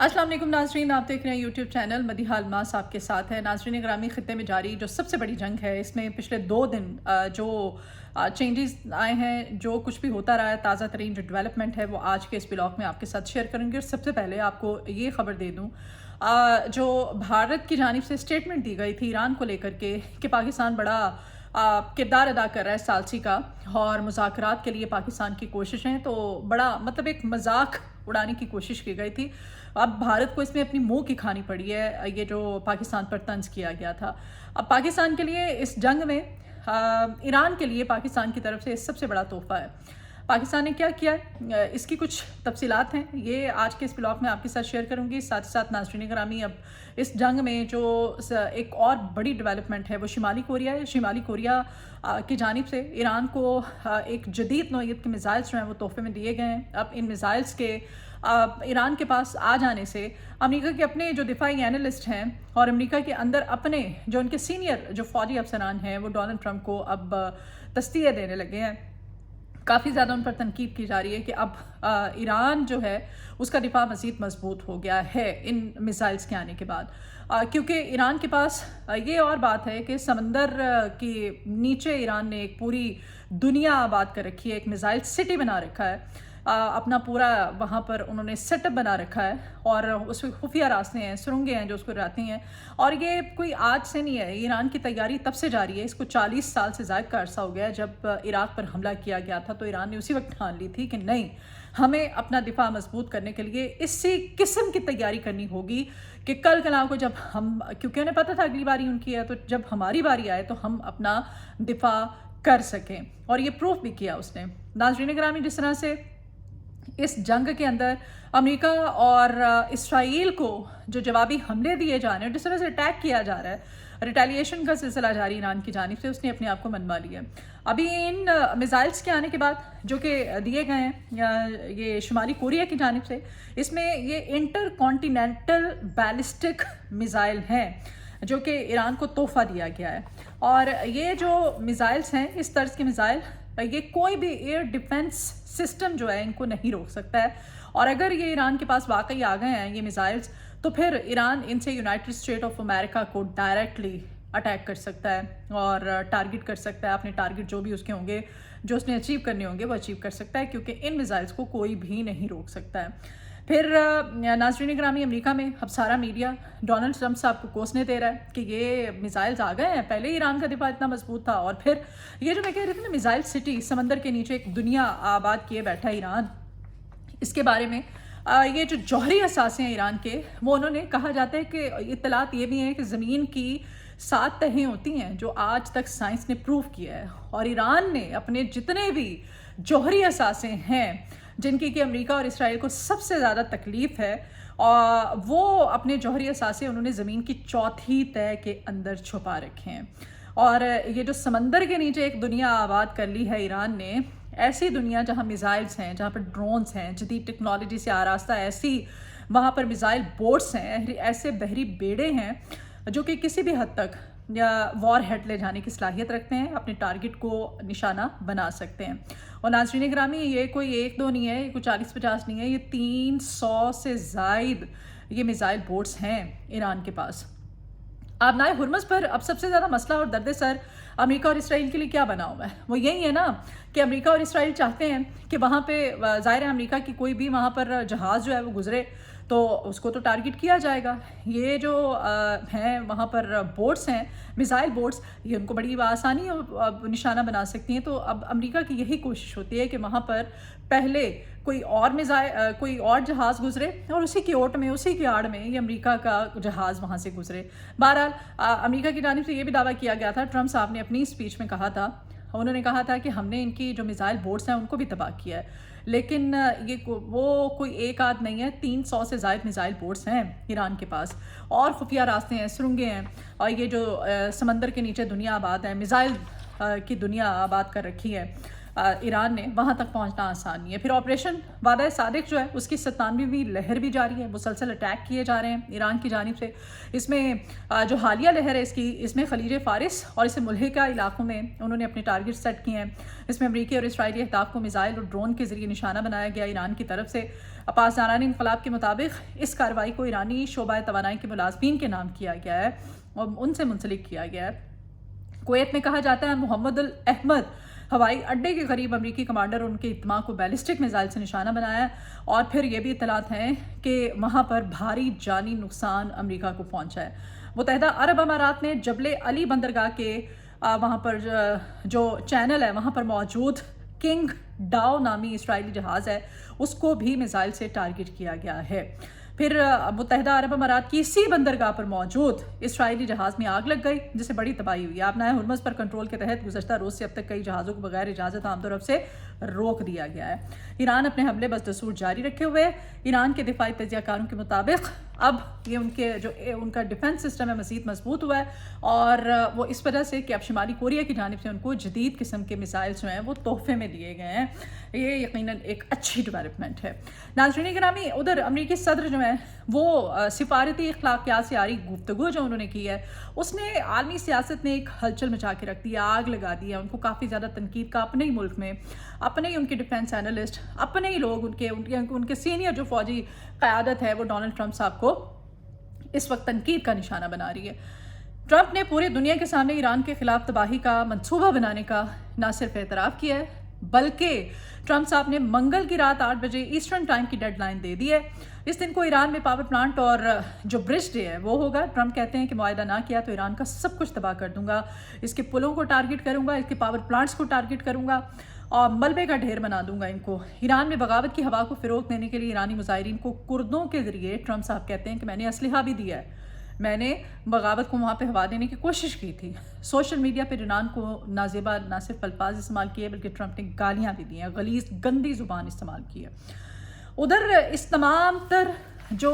अस्सलाम वालेकुम नाज़रीन, आप देख रहे हैं यूट्यूब चैनल मदीहा अलमास आपके साथ है। नाज़रीन ग्रामी ख़ित्ते में जारी जो सबसे बड़ी जंग है, इसमें पिछले 2 दिन जो चेंजेस आए हैं, जो कुछ भी होता रहा है, ताज़ा तरीन जो डेवलपमेंट है वो आज के इस ब्लॉग में आपके साथ शेयर करूँगी। और सबसे पहले आपको ये खबर दे दूँ, जो भारत की जानिब से स्टेटमेंट दी गई थी ईरान को लेकर के कि पाकिस्तान बड़ा किरदार अदा कर रहा है सालसी का और मुज़ाकरात के लिए पाकिस्तान की कोशिशें, तो बड़ा मतलब एक मजाक उड़ाने की कोशिश की गई थी। अब भारत को इसमें अपनी मुंह की खानी पड़ी है, ये जो पाकिस्तान पर तंज किया गया था। अब पाकिस्तान के लिए इस जंग में ईरान के लिए पाकिस्तान की तरफ से सबसे बड़ा तोहफा है। पाकिस्तान ने क्या किया है, इसकी कुछ तफसीलात हैं, ये आज के इस ब्लॉग में आपके साथ शेयर करूंगी। साथ ही साथ नाज़रीन ग्रामी, अब इस जंग में जो एक और बड़ी डेवलपमेंट है वो शिमाली कोरिया है। शिमाली कोरिया की जानिब से ईरान को एक जदीद नौइयत के मिज़ाइल्स जो हैं वो तोहफे में दिए गए हैं। अब इन मिज़ाइल्स के ईरान के पास आ जाने से अमेरिका के अपने जो दिफाई एनालिस्ट हैं और अमेरिका के अंदर अपने जो उनके सीनियर जो फ़ौजी अफसरान हैं वो डोनाल्ड ट्रंप को अब तस्दीक़ देने लगे हैं। काफ़ी ज़्यादा उन पर तनकीद की जा रही है कि अब ईरान जो है उसका दिफा मज़ीद मजबूत हो गया है इन मिसाइल्स के आने के बाद, क्योंकि ईरान के पास ये और बात है कि समंदर के नीचे ईरान ने एक पूरी दुनिया आबाद कर रखी है, एक मिसाइल सिटी बना रखा है। अपना पूरा वहाँ पर उन्होंने सेटअप बना रखा है और उसमें खुफिया रास्ते हैं, सुरंगें हैं जो उसको रहती हैं। और ये कोई आज से नहीं है, ईरान की तैयारी तब से जारी है। इसको 40 साल से ज़ायद का अरसा हो गया है। जब इराक़ पर हमला किया गया था तो ईरान ने उसी वक्त ठान ली थी कि नहीं, हमें अपना दिफा मजबूत करने के लिए इसी किस्म की तैयारी करनी होगी कि कल कल को जब हम, क्योंकि उन्हें पता था अगली बारी उनकी है, तो जब हमारी बारी आए तो हम अपना दिफा कर सकें। और ये प्रूफ भी किया उसने। नाज़रीन ग्रामी, जिस तरह से इस जंग के अंदर अमेरिका और इसराइल को जो जवाबी हमले दिए जा रहे हैं, जिस तरह से अटैक किया जा रहा है, रिटेलिएशन का सिलसिला जारी ईरान की जानिब से, उसने अपने आप को मनवा लिया। अभी इन मिसाइल्स के आने के बाद जो कि दिए गए हैं ये शुमाली कोरिया की जानिब से, इसमें ये इंटर कॉन्टिनेंटल बैलिस्टिक मिसाइल हैं जो कि ईरान को तोहफा दिया गया है। और ये जो मिसाइल्स हैं, इस तर्ज के मिसाइल, ये कोई भी एयर डिफेंस सिस्टम जो है इनको नहीं रोक सकता है। और अगर ये ईरान के पास वाकई आ गए हैं ये मिसाइल्स, तो फिर ईरान इनसे यूनाइटेड स्टेट ऑफ अमेरिका को डायरेक्टली अटैक कर सकता है और टारगेट कर सकता है। अपने टारगेट जो भी उसके होंगे, जो उसने अचीव करने होंगे, वो अचीव कर सकता है, क्योंकि इन मिसाइल्स को कोई भी नहीं रोक सकता है। फिर नाज़रीन ग्रामी, अमेरिका में अब सारा मीडिया डोनाल्ड ट्रंप साहब को कोसने दे रहा है कि ये मिसाइल्स आ गए हैं, पहले ईरान का दिफा इतना मजबूत था। और फिर ये जो मैं कह रही थी ना, मिसाइल सिटी, समंदर के नीचे एक दुनिया आबाद किए बैठा है ईरान, इसके बारे में ये जो जौहरी असासे हैं ईरान के, वो उन्होंने कहा जाता है कि इत्तलात ये भी हैं कि ज़मीन की 7 तहें होती हैं जो आज तक साइंस ने प्रूव किया है। और ईरान ने अपने जितने भी जौहरी असासे हैं जिनकी कि अमेरिका और इसराइल को सबसे ज़्यादा तकलीफ़ है, और वो अपने जौहरी असासे उन्होंने ज़मीन की चौथी तह के अंदर छुपा रखे हैं। और ये जो समंदर के नीचे एक दुनिया आबाद कर ली है ईरान ने, ऐसी दुनिया जहाँ मिसाइल्स हैं, जहाँ पर ड्रोन्स हैं, जदीद टेक्नोलॉजी से आरास्ता, ऐसी वहाँ पर मिसाइल बोट्स हैं, ऐसे बहरी बेड़े हैं जो कि किसी भी हद तक या वॉर हेड ले जाने की सलाहियत रखते हैं, अपने टारगेट को निशाना बना सकते हैं। और नाज़रीन ग्रामी, ये कोई 1-2 नहीं है, ये कोई 40-50 नहीं है, ये 300 से ज़ायद ये मिसाइल बोट्स हैं ईरान के पास। आबनाए हुर्मुज़ पर अब सबसे ज़्यादा मसला और दर्द सर अमेरिका और इसराइल के लिए क्या बना हुआ है, वो यही है ना कि अमेरिका और इसराइल चाहते हैं कि वहाँ पे ज़ाहिर है अमेरिका की कोई भी वहाँ पर जहाज़ जो है वो गुजरे तो उसको तो टारगेट किया जाएगा। ये जो हैं वहाँ पर बोट्स हैं, मिसाइल बोट्स, ये उनको बड़ी आसानी निशाना बना सकती हैं। तो अब अमेरिका की यही कोशिश होती है कि वहाँ पर पहले कोई और जहाज़ गुजरे और उसी की ओट में, उसी की आड़ में ये अमेरिका का जहाज़ वहाँ से गुजरे। बहरहाल अमेरिका की जानिब से ये भी दावा किया गया था, ट्रंप साहब ने अपनी स्पीच में कहा था, उन्होंने कहा था कि हमने इनकी जो मिसाइल बोट्स हैं उनको भी तबाह किया है। लेकिन ये वो कोई एक आध नहीं है, 300 से ज़ायद मिसाइल बोट्स हैं ईरान के पास, और खुफिया रास्ते हैं, सुरंगें हैं, और ये जो समंदर के नीचे दुनिया आबाद है, मिसाइल की दुनिया आबाद कर रखी है। ईरान ने वहाँ तक पहुँचना आसान नहीं है। फिर ऑपरेशन वादा सादिक जो है उसकी 97वीं लहर भी जारी है, मुसलसल अटैक किए जा रहे हैं ईरान की जानिब से। इसमें जो हालिया लहर है इसमें खलीज फ़ारिस और इससे मुल्हिका इलाकों में उन्होंने अपने टारगेट सेट किए हैं। इसमें अमरीकी और इसराइली अहदाफ को मिसाइल और ड्रोन के ज़रिए निशाना बनाया गया ईरान की तरफ से। पासदारान इनकलाब के मुताबिक इस कार्रवाई को ईरानी शोबा तवानाई के मुलाजमीन के नाम किया गया है और उनसे मुंसलिक किया गया है। कुवैत में कहा जाता है मोहम्मद अल अहमद हवाई अड्डे के करीब अमरीकी कमांडर उनके इत्मा को बैलिस्टिक मिसाइल से निशाना बनाया और फिर ये भी इतलात हैं कि वहाँ पर भारी जानी नुकसान अमरीका को पहुँचा है। मुत्तहिदा अरब अमारात ने जबले अली बंदरगाह के वहाँ पर जो चैनल है वहाँ पर मौजूद किंग डाओ नामी इसराइली जहाज़ है उसको भी मिसाइल से टारगेट किया गया है। फिर मुत्तहिदा अरब अमारात की इसी बंदरगाह पर मौजूद इसराइली जहाज़ में आग लग गई जिससे बड़ी तबाही हुई। आपनाए हुर्मुज़ पर कंट्रोल के तहत गुज़श्ता रोज़ से अब तक कई जहाज़ों को बगैर इजाज़त आमदोरफ़ से रोक दिया गया है। ईरान अपने हमले बदस्तूर जारी रखे हुए है। ईरान के दिफाई तजियाकारों के मुताबिक अब ये उनका डिफेंस सिस्टम है मज़ीद मजबूत हुआ है और वो इस वजह से कि अब शुमाली कोरिया की जानिब से उनको जदीद किस्म के मिसाइल जो हैं वो तोहफे में दिए गए हैं। ये यकीनन एक अच्छी डेवलपमेंट है। नाज़रीन गिरामी, उधर अमरीकी सदर जो है वो सिफारती अखलाकियात से आ रही गुफ्तगू जो उन्होंने की है उसने आलमी सियासत में एक हलचल मचा के रख दिया, आग लगा दी है। उनको काफ़ी ज़्यादा तनकीद का अपने ही मुल्क में, अपने ही उनके डिफेंस एनालिस्ट, अपने ही लोग, उनके सीनियर जो फौजी क़यादत है वो डोनाल्ड ट्रंप साहब को इस वक्त तनकीद का निशाना बना रही है। ट्रंप ने पूरी दुनिया के सामने ईरान के खिलाफ तबाही का मंसूबा बनाने का न सिर्फ एतराफ़ किया है बल्कि ट्रंप साहब ने मंगल की रात 8 बजे ईस्टर्न टाइम की डेडलाइन दे दी है। इस दिन को ईरान में पावर प्लांट और जो ब्रिज डे है वो होगा। ट्रंप कहते हैं कि मुआहदा ना किया तो ईरान का सब कुछ तबाह कर दूंगा, इसके पुलों को टारगेट करूंगा, इसके पावर प्लांट्स को टारगेट करूंगा और मलबे का ढेर बना दूंगा इनको। ईरान में बगावत की हवा को फ़रोग़ देने के लिए ईरानी मुजाहिरीन को कुर्दों के ज़रिए ट्रंप साहब कहते हैं कि मैंने असलहा भी दिया है, मैंने बगावत को वहाँ पे हवा देने की कोशिश की थी। सोशल मीडिया पर ईरान को नाजेबा ना सिर्फ अल्फाज इस्तेमाल किए बल्कि ट्रंप ने गालियाँ भी दी हैं, गलीज़ गंदी ज़ुबान इस्तेमाल की है। उधर इस तमाम तर जो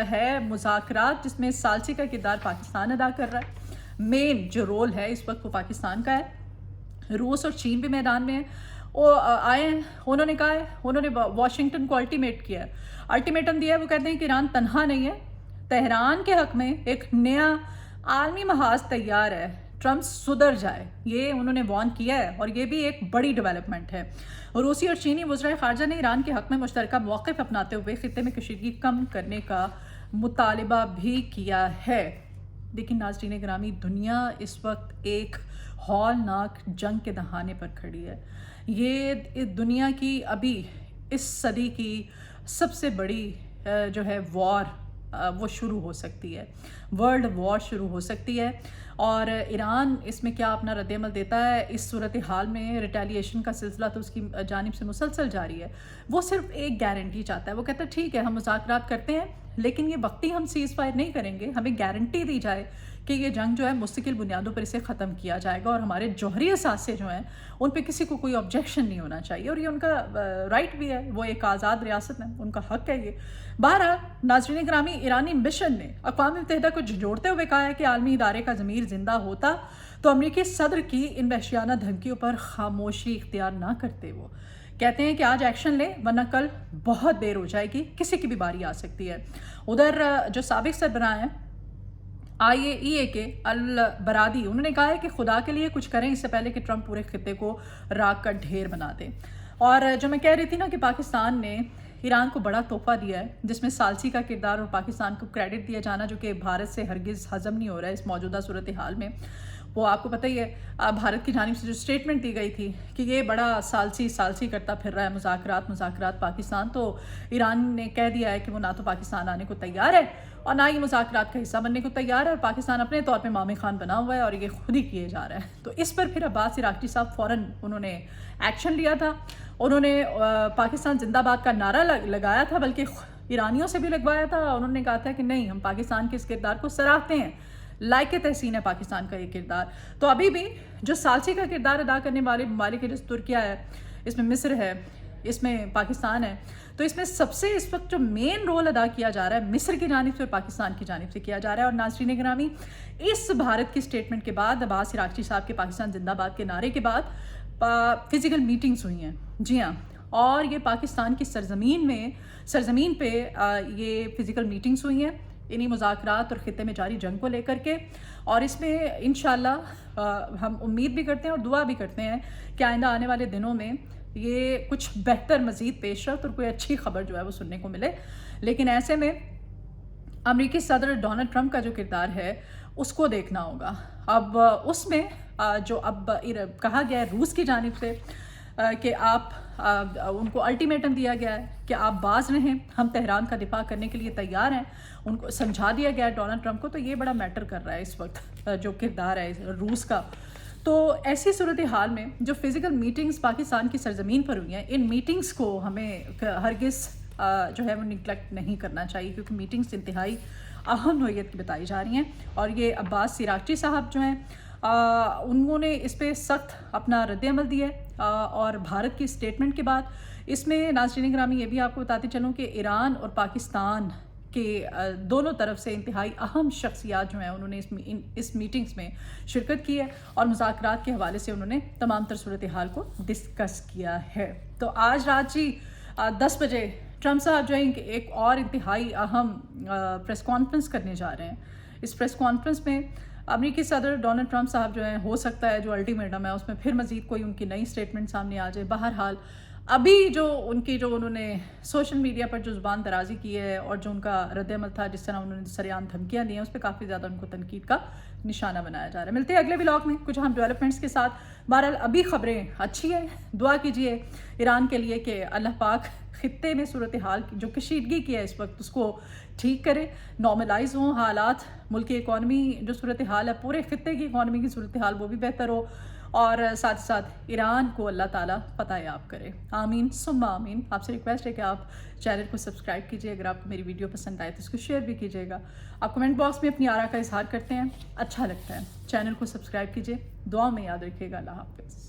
है मुज़ाकरात जिसमें सालसी का किरदार पाकिस्तान अदा कर रहा है, मेन जो रोल है इस वक्त वो पाकिस्तान का है। रूस और चीन भी मैदान में है। वो आए हैं, उन्होंने कहा है, उन्होंने वाशिंगटन को अल्टीमेटम दिया है। वो कहते हैं कि ईरान तनहा नहीं है, तेहरान के हक में एक नया आलमी महाज तैयार है, ट्रंप सुधर जाए, ये उन्होंने वार्न किया है और ये भी एक बड़ी डेवलपमेंट है। रूसी और चीनी वज़राए ख़ारजा ने ईरान के हक में मुश्तरका मौक़िफ़ अपनाते हुए ख़ित्ते में कशीदगी कम करने का मुतालिबा भी किया है। लेकिन नाज़रीन गिरामी, दुनिया इस वक्त एक हौलनाक जंग के दहाने पर खड़ी है। ये दुनिया की अभी इस सदी की सबसे बड़ी जो है वॉर वो शुरू हो सकती है, वर्ल्ड वॉर शुरू हो सकती है और ईरान इसमें क्या अपना रद्दअमल देता है। इस सूरत हाल में रिटेलिएशन का सिलसिला तो उसकी जानिब से मुसलसल जारी है। वो सिर्फ एक गारंटी चाहता है, वो कहता है ठीक है हम मुज़ाकरात करते हैं लेकिन ये वक्ती हम सीज़ फायर नहीं करेंगे, हमें गारंटी दी जाए कि ये जंग जो है मुस्तकिल बुनियादों पर इसे ख़त्म किया जाएगा और हमारे जौहरी असासे जो हैं उन पे किसी को कोई ऑब्जेक्शन नहीं होना चाहिए और ये उनका राइट भी है, वो एक आज़ाद रियासत है, उनका हक है ये। बहरहाल नाज़रीन गिरामी, ईरानी मिशन ने अक़वाम मुत्तहिदा को झंझोड़ते हुए कहा है कि आलमी इदारे का ज़मीर ज़िंदा होता तो अमरीकी सदर की इन वहशियाना धमकियों पर खामोशी इख्तियार ना करते। वो कहते हैं कि आज एक्शन ले वरना कल बहुत देर हो जाएगी, किसी की भी बारी आ सकती है। उधर जो साबिक सरबराह हैं IAEA के अल बरादी, उन्होंने कहा है कि खुदा के लिए कुछ करें इससे पहले कि ट्रंप पूरे खित्ते को राख का ढेर बना दें। और जो मैं कह रही थी ना कि पाकिस्तान ने ईरान को बड़ा तोहफा दिया है जिसमें सालसी का किरदार और पाकिस्तान को क्रेडिट दिया जाना जो कि भारत से हरगिज़ हज़म नहीं हो रहा है इस मौजूदा सूरत हाल में। वो आपको पता ही है, भारत की जानिब से जो स्टेटमेंट दी गई थी कि ये बड़ा सालसी करता फिर रहा है, मुज़ाकरात पाकिस्तान, तो ईरान ने कह दिया है कि वो ना तो पाकिस्तान आने को तैयार है और ना ही मुज़ाकरात का हिस्सा बनने को तैयार है और पाकिस्तान अपने तौर पे मामे खान बना हुआ है और ये खुद ही किए जा रहा है। तो इस पर फिर अब्बास इराक़ची साहब फ़ौरन उन्होंने एक्शन लिया था। उन्होंने पाकिस्तान जिंदाबाद का नारा लगाया था, बल्कि ईरानियों से भी लगवाया था। उन्होंने कहा था कि नहीं, हम पाकिस्तान के इस किरदार को सराहते हैं, लायक तहसीन है पाकिस्तान का ये किरदार। तो अभी भी जो सालसी का किरदार अदा करने वाले ममालिक जैसे तुर्किया है, इसमें मिस्र है, इसमें पाकिस्तान है, तो इसमें सबसे इस वक्त जो मेन रोल अदा किया जा रहा है मिस्र की जानिब से और पाकिस्तान की जानिब से किया जा रहा है। और नाज़रीन गिरामी, इस भारत की स्टेटमेंट के बाद, अब्बास इराक़ची साहब के पाकिस्तान जिंदाबाद के नारे के बाद फ़िज़िकल मीटिंग्स हुई हैं, जी हाँ, और ये पाकिस्तान की सरज़मीन पे ये फ़िज़िकल मीटिंग्स हुई हैं इन्हीं मुज़ाकरात और ख़ित्ते में जारी जंग को लेकर के। और इसमें इंशाअल्लाह हम उम्मीद भी करते हैं और दुआ भी करते हैं कि आइंदा आने वाले दिनों में ये कुछ बेहतर मज़ीद पेशरफ्त और कोई अच्छी ख़बर जो है वो सुनने को मिले। लेकिन ऐसे में अमेरिकी सदर डोनाल्ड ट्रंप का जो किरदार है उसको देखना होगा। अब उसमें जो अब कहा गया है रूस की जानिब से कि आप उनको अल्टीमेटम दिया गया है कि आप बाज रहें, हम तेहरान का दिफा करने के लिए तैयार हैं, उनको समझा दिया गया है डोनाल्ड ट्रंप को। तो ये बड़ा मैटर कर रहा है इस वक्त जो किरदार है रूस का। तो ऐसी सूरत हाल में जो फ़िज़िकल मीटिंग्स पाकिस्तान की सरज़मीन पर हुई हैं, इन मीटिंग्स को हमें हरगिज़ जो है वो निगलेक्ट नहीं करना चाहिए, क्योंकि मीटिंग्स इंतहाई अहम नोयत की बताई जा रही हैं। और ये अब्बास सिरागची साहब जो हैं उन्होंने इस पर सख्त अपना रद्द-ए-अमल दिया है। और भारत की स्टेटमेंट के बाद इसमें नाज़रीन ग्रामी ये भी आपको बताते चलूँ कि ईरान और पाकिस्तान के दोनों तरफ से इंतहाई अहम शख्सियात जो हैं उन्होंने इस मीटिंग्स में शिरकत की है और मुज़ाकरात के हवाले से उन्होंने तमाम तर सूरत हाल को डिस्कस किया है। तो आज रात जी 10 बजे ट्रंप साहब जो है एक और इंतहाई अहम प्रेस कॉन्फ्रेंस करने जा रहे हैं। इस प्रेस कॉन्फ्रेंस में अमेरिकी सदर डोनाल्ड ट्रंप साहब जो है, हो सकता है जो अल्टीमेटम है उसमें फिर मज़ीद कोई उनकी नई स्टेटमेंट सामने आ जाए। बहरहाल अभी जो उन्होंने सोशल मीडिया पर जो ज़ुबान दराजी की है और जो उनका रद्द-ए-अमल था, जिस तरह उन्होंने सरेआम धमकियाँ दी हैं, उस पर काफ़ी ज़्यादा उनको तनकीद का निशाना बनाया जा रहा है। मिलते हैं अगले व्लॉग में कुछ हम डेवलपमेंट्स के साथ। बहरहाल अभी ख़बरें अच्छी हैं, दुआ कीजिए ईरान के लिए कि अल्लाह पाक ख़ित्ते में सूरत हाल की जो कशीदगी की है इस वक्त उसको ठीक करे, नॉर्मलाइज हों हालात, मुल्क की इकॉनमी जो सूरत हाल है, पूरे ख़ित्ते की इकॉनमी की सूरत हाल वो भी बेहतर हो, और साथ ही साथ ईरान को अल्लाह ताला फतह-याब करे। आमीन सुम्मा आमीन। आपसे रिक्वेस्ट है कि आप चैनल को सब्सक्राइब कीजिए, अगर आपको मेरी वीडियो पसंद आए तो इसको शेयर भी कीजिएगा। आप कमेंट बॉक्स में अपनी आरा का इजहार करते हैं, अच्छा लगता है। चैनल को सब्सक्राइब कीजिए, दुआ में याद रखिएगा। अल्लाह हाफ़िज़।